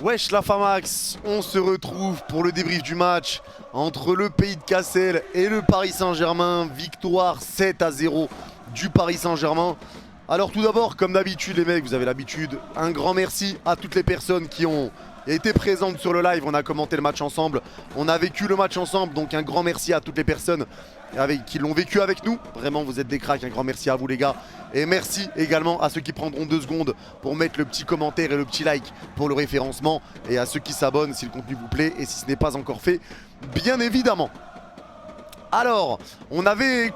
Wesh la Famax, on se retrouve pour le débrief du match entre le Pays de Cassel et le Paris Saint-Germain. Victoire 7-0 du Paris Saint-Germain. Alors tout d'abord, comme d'habitude les mecs, vous avez l'habitude, un grand merci à toutes les personnes qui ont été présentes sur le live. On a commenté le match ensemble, on a vécu le match ensemble, donc un grand merci à toutes les personnes qui l'ont vécu avec nous. Vraiment vous êtes des cracks, un grand merci à vous les gars. Et merci également à ceux qui prendront 2 secondes pour mettre le petit commentaire et le petit like pour le référencement. Et à ceux qui s'abonnent si le contenu vous plaît et si ce n'est pas encore fait, bien évidemment. Alors, on avait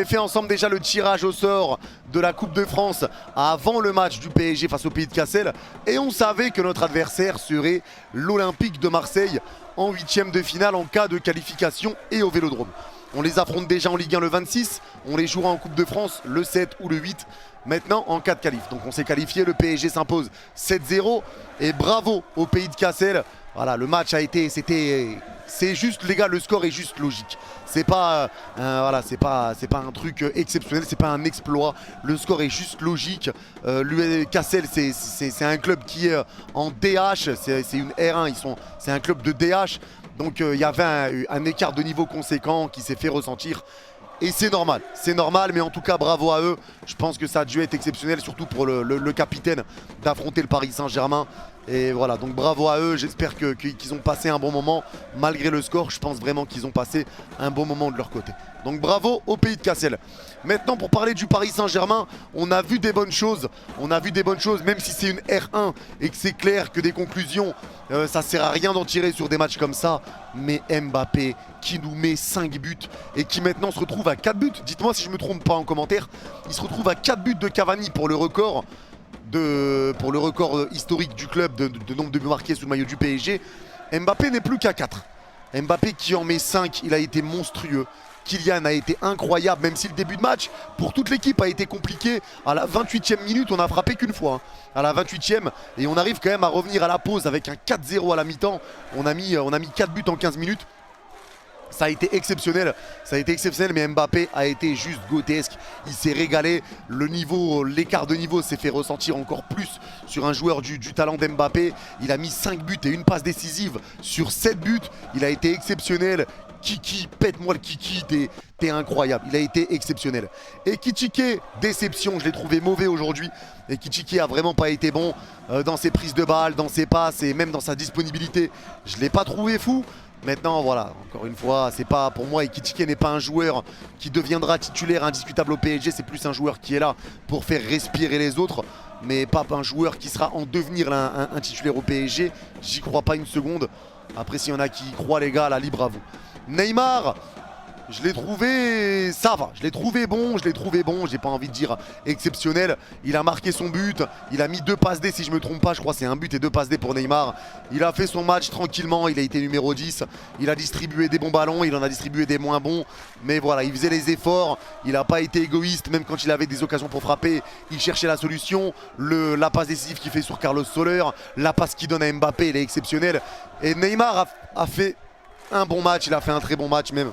fait ensemble déjà le tirage au sort de la Coupe de France avant le match du PSG face au Pays de Cassel. Et on savait que notre adversaire serait l'Olympique de Marseille en 8e de finale en cas de qualification et au Vélodrome. On les affronte déjà en Ligue 1 le 26, on les jouera en Coupe de France le 7 ou le 8, maintenant en cas de qualif. Donc on s'est qualifié, le PSG s'impose 7-0 et bravo au Pays de Cassel. Voilà, le match a été, c'est juste les gars, le score est juste logique. C'est pas, c'est pas un truc exceptionnel, c'est pas un exploit. Le score est juste logique. Cassel, c'est un club qui est en DH, c'est une R1, c'est un club de DH. Donc il y avait un écart de niveau conséquent qui s'est fait ressentir. Et c'est normal, mais en tout cas bravo à eux. Je pense que ça a dû être exceptionnel, surtout pour le capitaine, d'affronter le Paris Saint-Germain. Et voilà, donc bravo à eux, j'espère qu'ils ont passé un bon moment. Malgré le score, je pense vraiment qu'ils ont passé un bon moment de leur côté. Donc bravo au Pays de Cassel. Maintenant pour parler du Paris Saint-Germain, on a vu des bonnes choses. Même si c'est une R1 et que c'est clair que des conclusions, ça sert à rien d'en tirer sur des matchs comme ça. Mais Mbappé qui nous met 5 buts et qui maintenant se retrouve à 4 buts. Dites-moi si je me trompe pas en commentaire. Il se retrouve à 4 buts de Cavani pour le record. Historique du club de nombre de buts marqués sous le maillot du PSG. Mbappé n'est plus qu'à 4. Mbappé qui en met 5, il a été monstrueux. Kylian a été incroyable, même si le début de match pour toute l'équipe a été compliqué. À la 28e minute, on n'a frappé qu'une fois. À la 28e, et on arrive quand même à revenir à la pause avec un 4-0 à la mi-temps. On a mis 4 buts en 15 minutes. Ça a été exceptionnel, mais Mbappé a été juste grotesque. Il s'est régalé, l'écart de niveau s'est fait ressentir encore plus sur un joueur du talent d'Mbappé. Il a mis 5 buts et une passe décisive sur 7 buts. Il a été exceptionnel. Kiki, pète-moi le Kiki, t'es incroyable, il a été exceptionnel. Et Kitike, déception, je l'ai trouvé mauvais aujourd'hui. Et Kitike a vraiment pas été bon dans ses prises de balles, dans ses passes et même dans sa disponibilité. Je l'ai pas trouvé fou. Maintenant voilà, encore une fois, c'est pas pour moi, Ekitike n'est pas un joueur qui deviendra titulaire indiscutable au PSG, c'est plus un joueur qui est là pour faire respirer les autres, mais pas un joueur qui sera en devenir un titulaire au PSG, j'y crois pas une seconde. Après s'il y en a qui y croient les gars, la libre à vous. Neymar, je l'ai trouvé, ça va, je l'ai trouvé bon, j'ai pas envie de dire exceptionnel. Il a marqué son but, il a mis 2 passes D si je me trompe pas, je crois c'est un but et 2 passes D pour Neymar. Il a fait son match tranquillement, il a été numéro 10, il a distribué des bons ballons, il en a distribué des moins bons. Mais voilà, il faisait les efforts, il n'a pas été égoïste, même quand il avait des occasions pour frapper, il cherchait la solution. La passe décisive qu'il fait sur Carlos Soler, la passe qu'il donne à Mbappé, elle est exceptionnelle. Et Neymar a fait un bon match, il a fait un très bon match même.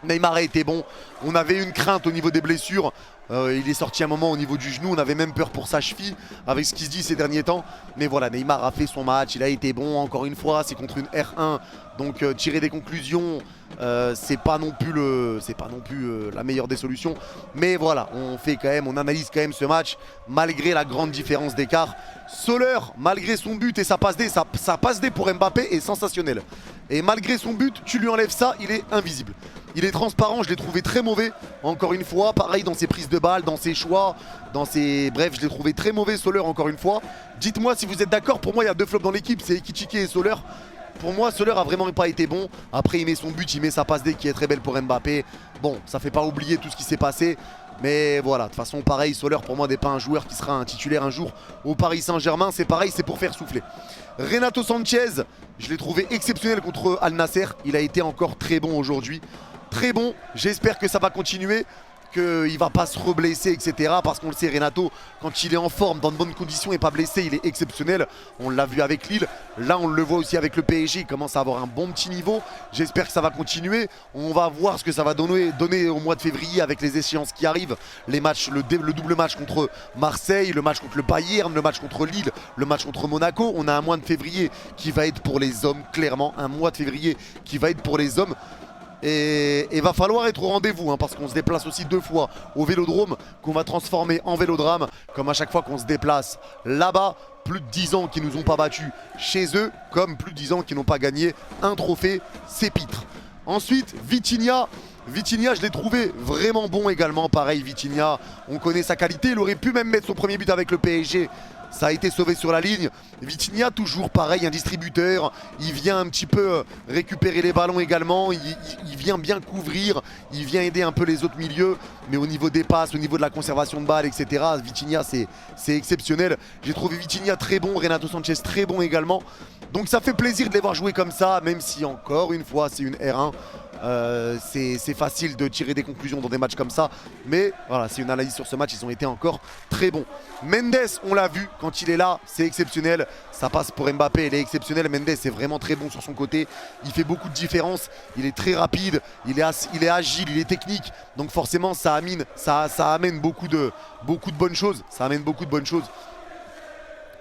Neymar a été bon, on avait une crainte au niveau des blessures, il est sorti un moment au niveau du genou, on avait même peur pour sa cheville avec ce qui se dit ces derniers temps. Mais voilà, Neymar a fait son match, il a été bon, encore une fois, c'est contre une R1, donc tirer des conclusions, c'est pas non plus la meilleure des solutions. Mais voilà, on analyse quand même ce match, malgré la grande différence d'écart. Soler, malgré son but et sa passe D pour Mbappé est sensationnelle. Et malgré son but, tu lui enlèves ça, il est invisible. Il est transparent, je l'ai trouvé très mauvais. Encore une fois, pareil dans ses prises de balles, dans ses choix, bref, je l'ai trouvé très mauvais Soler encore une fois. Dites-moi si vous êtes d'accord, pour moi il y a 2 flops dans l'équipe, c'est Ekitike et Soler. Pour moi, Soler a vraiment pas été bon. Après, il met son but, il met sa passe D qui est très belle pour Mbappé. Bon, ça fait pas oublier tout ce qui s'est passé. Mais voilà, de toute façon, pareil, Soler pour moi n'est pas un joueur qui sera un titulaire un jour au Paris Saint-Germain. C'est pareil, c'est pour faire souffler. Renato Sanchez, je l'ai trouvé exceptionnel contre Al Nasser. Il a été encore très bon aujourd'hui. Très bon, j'espère que ça va continuer. qu'il va pas se reblesser, etc. Parce qu'on le sait, Renato, quand il est en forme, dans de bonnes conditions et pas blessé, il est exceptionnel. On l'a vu avec Lille, là on le voit aussi avec le PSG, il commence à avoir un bon petit niveau. J'espère que ça va continuer. On va voir ce que ça va donner au mois de février avec les échéances qui arrivent. Les matchs, le double match contre Marseille, le match contre le Bayern, le match contre Lille, le match contre Monaco. On a un mois de février qui va être pour les hommes, clairement. Un mois de février qui va être pour les hommes. Et il va falloir être au rendez-vous hein, parce qu'on se déplace aussi 2 fois au Vélodrome qu'on va transformer en Vélodrame. Comme à chaque fois qu'on se déplace là-bas, plus de 10 ans qu'ils nous ont pas battus chez eux, comme plus de 10 ans qu'ils n'ont pas gagné un trophée, c'est pitre. Ensuite, Vitinha, je l'ai trouvé vraiment bon également. Pareil, Vitinha, on connaît sa qualité. Il aurait pu même mettre son premier but avec le PSG. Ça a été sauvé sur la ligne. Vitinha, toujours pareil, un distributeur. Il vient un petit peu récupérer les ballons également. Il vient bien couvrir. Il vient aider un peu les autres milieux. Mais au niveau des passes, au niveau de la conservation de balles, etc. Vitinha, c'est exceptionnel. J'ai trouvé Vitinha très bon. Renato Sanchez très bon également. Donc ça fait plaisir de les voir jouer comme ça. Même si encore une fois, c'est une R1. C'est facile de tirer des conclusions dans des matchs comme ça. Mais voilà, c'est une analyse sur ce match. Ils ont été encore très bons. Mendes, on l'a vu, quand il est là, c'est exceptionnel. Ça passe pour Mbappé, il est exceptionnel. Mendes est vraiment très bon sur son côté. Il fait beaucoup de différence. Il est très rapide, il est agile, il est technique. Donc forcément, ça amène beaucoup de bonnes choses. Ça amène beaucoup de bonnes choses.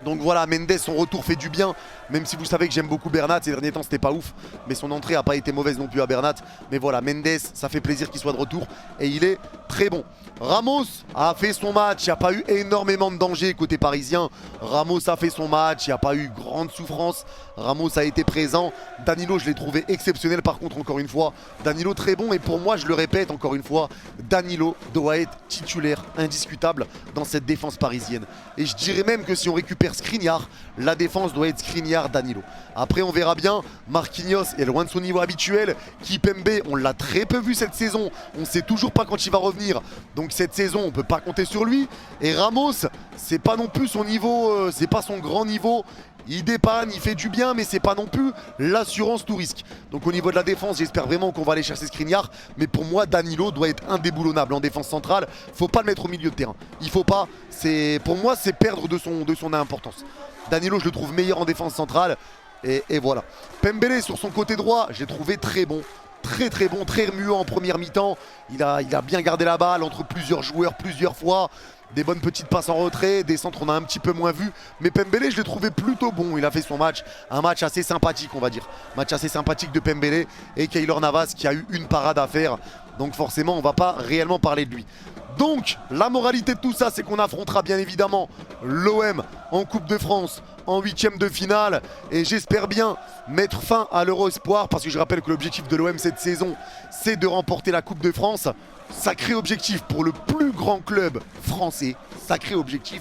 Donc voilà, Mendes, son retour fait du bien. Même si vous savez que j'aime beaucoup Bernat, ces derniers temps c'était pas ouf. Mais son entrée n'a pas été mauvaise non plus à Bernat. Mais voilà, Mendes, ça fait plaisir qu'il soit de retour. Et il est très bon. Ramos a fait son match. Il n'y a pas eu énormément de danger côté parisien. Ramos a fait son match. Il n'y a pas eu grande souffrance. Ramos a été présent. Danilo, je l'ai trouvé exceptionnel par contre, encore une fois. Danilo très bon. Et pour moi, je le répète encore une fois, Danilo doit être titulaire indiscutable dans cette défense parisienne. Et je dirais même que si on récupère Skriniar, la défense doit être Skriniar, Danilo. Après, on verra bien. Marquinhos est loin de son niveau habituel. Kipembe, on l'a très peu vu cette saison. On ne sait toujours pas quand il va revenir. Donc cette saison, on ne peut pas compter sur lui. Et Ramos, c'est pas non plus son niveau, c'est pas son grand niveau. Il dépanne, il fait du bien, mais c'est pas non plus l'assurance tout risque. Donc au niveau de la défense, j'espère vraiment qu'on va aller chercher Skriniar. Mais pour moi, Danilo doit être indéboulonnable en défense centrale. Faut pas le mettre au milieu de terrain. Il faut pas. Pour moi, c'est perdre de son importance. Danilo, je le trouve meilleur en défense centrale. Et voilà. Pembele sur son côté droit, j'ai trouvé très bon. Très bon, très remuant en première mi-temps. Il a bien gardé la balle entre plusieurs joueurs, plusieurs fois. Des bonnes petites passes en retrait, des centres on a un petit peu moins vu. Mais Pembele, je l'ai trouvé plutôt bon. Il a fait son match, un match assez sympathique on va dire. Match assez sympathique de Pembele et Keylor Navas qui a eu une parade à faire. Donc forcément on va pas réellement parler de lui. Donc la moralité de tout ça, c'est qu'on affrontera bien évidemment l'OM en Coupe de France en 8e de finale. Et j'espère bien mettre fin à l'Euro Espoir, parce que je rappelle que l'objectif de l'OM cette saison, c'est de remporter la Coupe de France. Sacré objectif pour le plus grand club français, sacré objectif.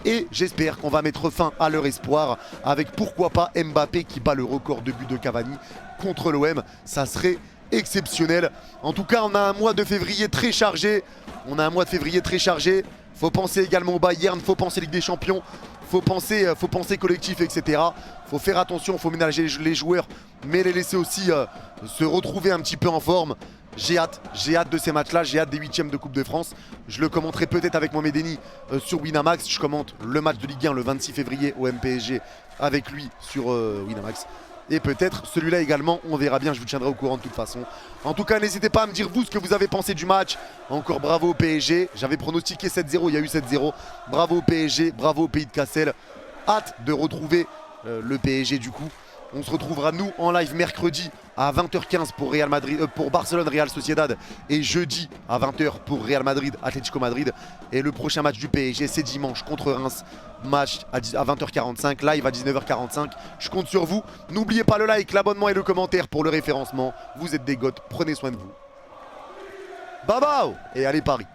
Et j'espère qu'on va mettre fin à leur espoir avec pourquoi pas Mbappé qui bat le record de buts de Cavani contre l'OM. Ça serait exceptionnel. En tout cas, on a un mois de février très chargé. Faut penser également au Bayern, faut penser Ligue des Champions, faut penser collectif, etc. Faut faire attention, faut ménager les joueurs, mais les laisser aussi se retrouver un petit peu en forme. J'ai hâte de ces matchs-là, j'ai hâte des 8e de Coupe de France. Je le commenterai peut-être avec Mohamed Eni sur Winamax. Je commente le match de Ligue 1 le 26 février au MPSG avec lui sur Winamax. Et peut-être celui-là également, on verra bien, je vous tiendrai au courant de toute façon. En tout cas, n'hésitez pas à me dire vous ce que vous avez pensé du match. Encore bravo au PSG, j'avais pronostiqué 7-0, il y a eu 7-0. Bravo au PSG, bravo au Pays de Cassel. Hâte de retrouver le PSG du coup. On se retrouvera nous en live mercredi à 20h15 pour Barcelone Real Sociedad et jeudi à 20h pour Real Madrid Atlético Madrid. Et le prochain match du PSG c'est dimanche contre Reims, match à 20h45, live à 19h45. Je compte sur vous. N'oubliez pas le like, l'abonnement et le commentaire pour le référencement. Vous êtes des goths, prenez soin de vous. Bye bye et allez Paris.